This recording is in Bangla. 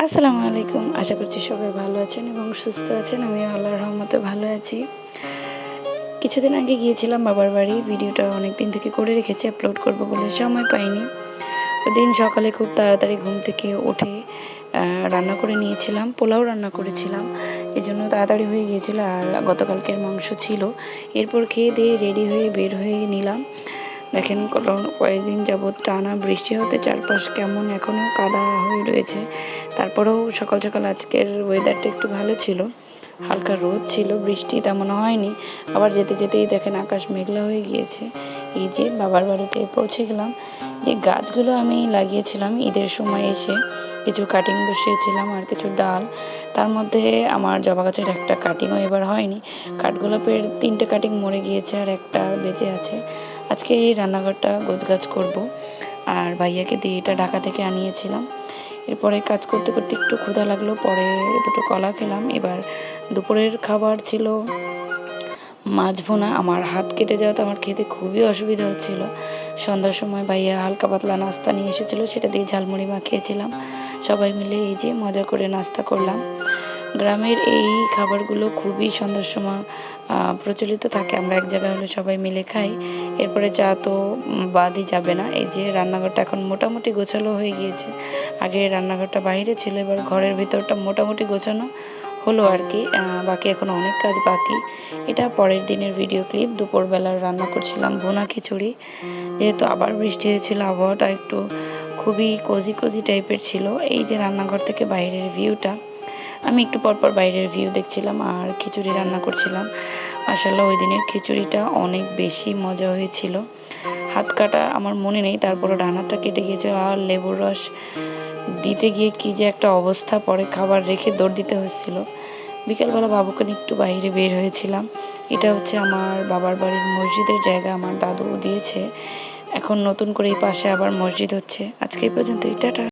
আসসালামু আলাইকুম। আশা করছি সবাই ভালো আছেন এবং সুস্থ আছেন। আমি আল্লাহর রহমতে ভালো আছি। কিছুদিন আগে গিয়েছিলাম বাবার বাড়ি। ভিডিওটা অনেক দিন থেকে করে রেখেছি, আপলোড করব বলে সময় পাইনি। ওদিন সকালে খুব তাড়াতাড়ি ঘুম থেকে উঠে রান্না করে নিয়েছিলাম, পোলাও রান্না করেছিলাম, এই জন্য তাড়াতাড়ি হয়ে গিয়েছিলো। আর গতকালকের মাংস ছিল। এরপর খেয়ে দিয়ে রেডি হয়ে বের হয়ে নিলাম। দেখেন কয়েকদিন যাবৎ টানা বৃষ্টি হতে চারপাশ কেমন এখনও কাদা হয়ে রয়েছে। তারপরেও সকাল সকাল আজকের ওয়েদারটা একটু ভালো ছিল, হালকা রোদ ছিল, বৃষ্টি তেমন হয়নি। আবার যেতে যেতেই দেখেন আকাশ মেঘলা হয়ে গিয়েছে। এই যে বাবার বাড়িতে পৌঁছে গেলাম। যে গাছগুলো আমি লাগিয়েছিলাম ঈদের সময় এসে, কিছু কাটিং বসিয়েছিলাম আর কিছু ডাল, তার মধ্যে আমার জবা গাছের একটা কাটিংও এবার হয়নি। কাঠগোলাপের 3টে কাটিং মরে গিয়েছে আর একটা বেঁচে আছে। আজকে এই রান্নাঘরটা গোছগাছ করব। আর ভাইয়াকে দিয়ে এটা ঢাকা থেকে আনিয়েছিলাম। এরপরে কাজ করতে করতে একটু ক্ষুধা লাগলো, পরে 2টো কলা খেলাম। এবার দুপুরের খাবার ছিল মাছ ভুনা। আমার হাত কেটে যাওয়াতে আমার খেতে খুবই অসুবিধা হচ্ছিল। সন্ধ্যার সময় ভাইয়া হালকা পাতলা নাস্তা নিয়ে এসেছিলো, সেটা দিয়ে ঝালমুড়ি মাখিয়েছিলাম। সবাই মিলে এই যে মজা করে নাস্তা করলাম। গ্রামের এই খাবারগুলো খুবই সন্ধ্যার সময় প্রচলিত থাকে। আমরা এক জায়গায় হলে সবাই মিলে খাই। এরপরে চা তো বাদই যাবে না। এই যে রান্নাঘরটা এখন মোটামুটি গোছালো হয়ে গিয়েছে। আগে রান্নাঘরটা বাইরে ছিল, এবার ঘরের ভিতরটা মোটামুটি গোছানো হলো আর কি। বাকি এখন অনেক কাজ বাকি। এটা পরের দিনের ভিডিও ক্লিপ। দুপুরবেলার রান্না করছিলাম ভুনা খিচুড়ি। যেহেতু আবার বৃষ্টি হয়েছিল, আবহাওয়াটা একটু খুবই কোজি টাইপের ছিল। এই যে রান্নাঘর থেকে বাইরের ভিউটা, আমি একটু পরপর বাইরের ভিউ দেখছিলাম আর খিচুড়ি রান্না করছিলাম। মাশাআল্লাহ ওই দিনের খিচুড়িটা অনেক বেশি মজা হয়েছিল। হাত কাটা আমার মনে নেই, তারপরে ডানাটা কেটে গিয়েছে। আর লেবুর রস দিতে গিয়ে কী যে একটা অবস্থা, পরে খাবার রেখে দৌড় দিতে হচ্ছিল। বিকেলবেলা বাবুকে নিয়ে একটু বাইরে বের হয়েছিলাম। এটা হচ্ছে আমার বাবার বাড়ির মসজিদের জায়গা, আমার দাদু দিয়েছে। এখন নতুন করে এই পাশে আবার মসজিদ হচ্ছে। আজকে এই পর্যন্ত, টাটা।